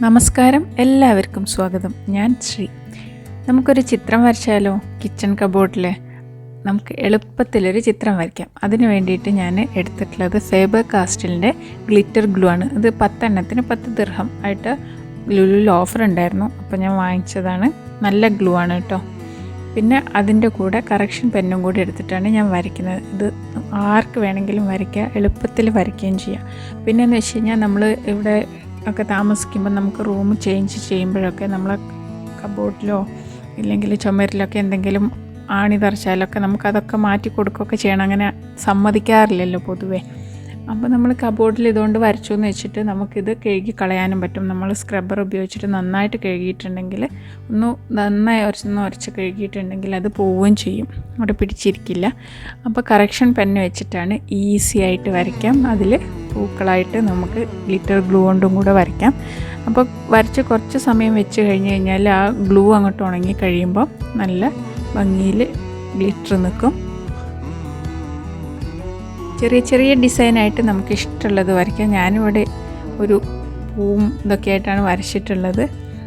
നമസ്കാരം, എല്ലാവർക്കും സ്വാഗതം. ഞാൻ ശ്രീ. നമുക്കൊരു ചിത്രം വരച്ചാലോ? കിച്ചൺ കബോർഡിൽ നമുക്ക് എളുപ്പത്തിലൊരു ചിത്രം വരയ്ക്കാം. അതിന് വേണ്ടിയിട്ട് ഞാൻ എടുത്തിട്ടുള്ളത് ഫേബർ കാസ്റ്റലിൻ്റെ ഗ്ലിറ്റർ ഗ്ലൂ ആണ്. ഇത് 10 എണ്ണത്തിന് 10 ദിർഹം ആയിട്ട് ലുലുവിൽ ഓഫർ ഉണ്ടായിരുന്നു, അപ്പോൾ ഞാൻ വാങ്ങിച്ചതാണ്. നല്ല ഗ്ലൂ ആണ് കേട്ടോ. പിന്നെ അതിൻ്റെ കൂടെ കറക്ഷൻ പെന്നും കൂടി എടുത്തിട്ടാണ് ഞാൻ വരയ്ക്കുന്നത്. ഇത് ആർക്ക് വേണമെങ്കിലും വരയ്ക്കുക, എളുപ്പത്തിൽ വരയ്ക്കുകയും ചെയ്യാം. പിന്നെയെന്ന് വെച്ച് കഴിഞ്ഞാൽ നമ്മൾ ഇവിടെ ഒക്കെ താമസിക്കുമ്പോൾ നമുക്ക് റൂം ചേഞ്ച് ചെയ്യുമ്പോഴൊക്കെ നമ്മൾ കബോർഡിലോ ഇല്ലെങ്കിൽ ചുമരിലൊക്കെ എന്തെങ്കിലും ആണി തറച്ചാലൊക്കെ നമുക്കതൊക്കെ മാറ്റി കൊടുക്കുകയൊക്കെ ചെയ്യണം. അങ്ങനെ സമ്മതിക്കാറില്ലല്ലോ പൊതുവേ. അപ്പോൾ നമ്മൾ കബോർഡിൽ ഇതുകൊണ്ട് വരച്ചു എന്ന് വെച്ചിട്ട് നമുക്കിത് കഴുകി കളയാനും പറ്റും. നമ്മൾ സ്ക്രബ്ബർ ഉപയോഗിച്ചിട്ട് നന്നായിട്ട് കഴുകിയിട്ടുണ്ടെങ്കിൽ നന്നായി ഉരച്ച് കഴുകിയിട്ടുണ്ടെങ്കിൽ അത് പോവുകയും ചെയ്യും, അവിടെ പിടിച്ചിരിക്കില്ല. അപ്പോൾ കറക്ഷൻ പെന്ന് വെച്ചിട്ടാണ് ഈസി ആയിട്ട് വരയ്ക്കാം. അതിൽ പൂക്കളായിട്ട് നമുക്ക് ഗ്ലിറ്റർ ഗ്ലൂ കൊണ്ടും കൂടെ വരയ്ക്കാം. അപ്പോൾ വരച്ച് കുറച്ച് സമയം വെച്ച് കഴിഞ്ഞ് കഴിഞ്ഞാൽ ആ ഗ്ലൂ അങ്ങോട്ട് ഉണങ്ങി കഴിയുമ്പോൾ നല്ല ഭംഗിയിൽ ഗ്ലിറ്റർ നിൽക്കും. ചെറിയ ചെറിയ ഡിസൈനായിട്ട് നമുക്ക് ഇഷ്ടമുള്ളത് വരയ്ക്കാം. ഞാനിവിടെ ഒരു പൂവും ഇതൊക്കെ ആയിട്ടാണ് വരച്ചിട്ടുള്ളത്.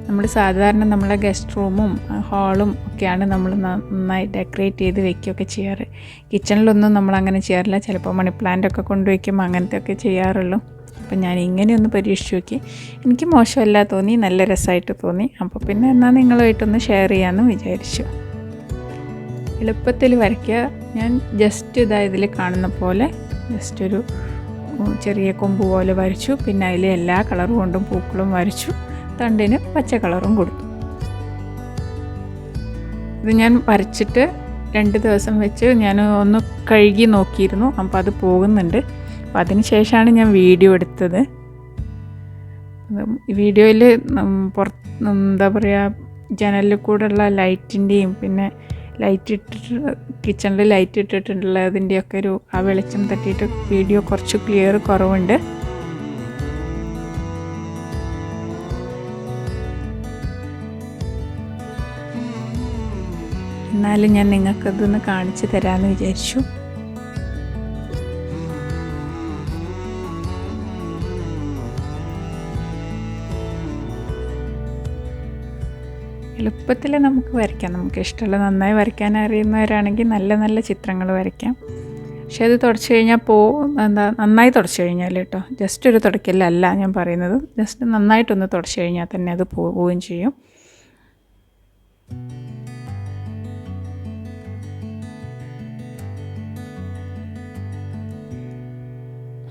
നമ്മൾ സാധാരണ നമ്മളെ ഗസ്റ്റ് റൂമും ഹാളും ഒക്കെയാണ് നമ്മൾ നന്നായി ഡെക്കറേറ്റ് ചെയ്ത് വെക്കുകയൊക്കെ ചെയ്യാറ്. കിച്ചണിലൊന്നും നമ്മളങ്ങനെ ചെയ്യാറില്ല. ചിലപ്പോൾ മണി പ്ലാന്റൊക്കെ കൊണ്ടുവയ്ക്കും, അങ്ങനത്തെ ഒക്കെ ചെയ്യാറുള്ളൂ. അപ്പം ഞാൻ ഇങ്ങനെയൊന്ന് പരീക്ഷിച്ച് നോക്കി. എനിക്ക് മോശമല്ല തോന്നി, നല്ല രസമായിട്ട് തോന്നി. അപ്പോൾ പിന്നെ എന്നാൽ നിങ്ങളുമായിട്ടൊന്ന് ഷെയർ ചെയ്യാമെന്ന് വിചാരിച്ചു. എളുപ്പത്തിൽ വരയ്ക്കുക. ഞാൻ ജസ്റ്റ് ഇതിൽ കാണുന്ന പോലെ ജസ്റ്റ് ഒരു ചെറിയ കൊമ്പ് പോലെ വരച്ചു. പിന്നെ അതിൽ എല്ലാ കളർ കൊണ്ടും പൂക്കളും വരച്ചു. തണ്ടിന് പച്ച കളറും കൊടുത്തു. ഇത് ഞാൻ വരച്ചിട്ട് 2 ദിവസം വെച്ച് ഞാൻ ഒന്ന് കഴുകി നോക്കിയിരുന്നു. അപ്പോൾ അത് പോകുന്നുണ്ട്. അപ്പോൾ അതിന് ശേഷമാണ് ഞാൻ വീഡിയോ എടുത്തത്. വീഡിയോയിൽ എന്താ പറയുക, ജനലിൽ കൂടെയുള്ള ലൈറ്റിൻ്റെയും പിന്നെ കിച്ചണിൽ ലൈറ്റ് ഇട്ടിട്ടുള്ളതിൻ്റെയൊക്കെ ആ വെളിച്ചം തട്ടിയിട്ട് വീഡിയോ കുറച്ച് ക്ലിയർ കുറവുണ്ട്. എന്നാലും ഞാൻ നിങ്ങൾക്കതൊന്ന് കാണിച്ചു തരാമെന്ന് വിചാരിച്ചു. എളുപ്പത്തിൽ നമുക്ക് വരയ്ക്കാം. നമുക്ക് ഇഷ്ടമുള്ള നന്നായി വരയ്ക്കാൻ അറിയുന്നവരാണെങ്കിൽ നല്ല നല്ല ചിത്രങ്ങൾ വരയ്ക്കാം. പക്ഷെ അത് തുടച്ച് കഴിഞ്ഞാൽ നന്നായി തുടച്ച് കഴിഞ്ഞാൽ കേട്ടോ, ജസ്റ്റ് ഒരു തുടയ്ക്കലല്ല ഞാൻ പറയുന്നത്, ജസ്റ്റ് നന്നായിട്ടൊന്ന് തുടച്ച് കഴിഞ്ഞാൽ തന്നെ അത് പോവുകയും ചെയ്യും.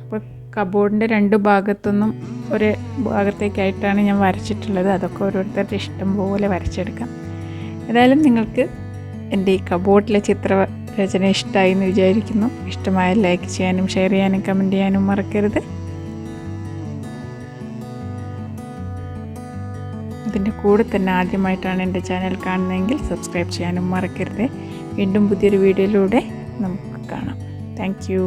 അപ്പോൾ കബോർഡിൻ്റെ 2 ഭാഗത്തൊന്നും ഒരേ ഭാഗത്തേക്കായിട്ടാണ് ഞാൻ വരച്ചിട്ടുള്ളത്. അതൊക്കെ ഓരോരുത്തരുടെ ഇഷ്ടം പോലെ വരച്ചെടുക്കാം. ഏതായാലും നിങ്ങൾക്ക് എൻ്റെ ഈ കബോർഡിലെ ചിത്രരചന ഇഷ്ടമായി എന്ന് വിചാരിക്കുന്നു. ഇഷ്ടമായ ലൈക്ക് ചെയ്യാനും ഷെയർ ചെയ്യാനും കമൻറ്റ് ചെയ്യാനും മറക്കരുത്. ഇതിൻ്റെ കൂടെ തന്നെ ആദ്യമായിട്ടാണ് എൻ്റെ ചാനൽ കാണുന്നതെങ്കിൽ സബ്സ്ക്രൈബ് ചെയ്യാനും മറക്കരുത്. വീണ്ടും പുതിയൊരു വീഡിയോയിലൂടെ നമുക്ക് കാണാം. Thank you.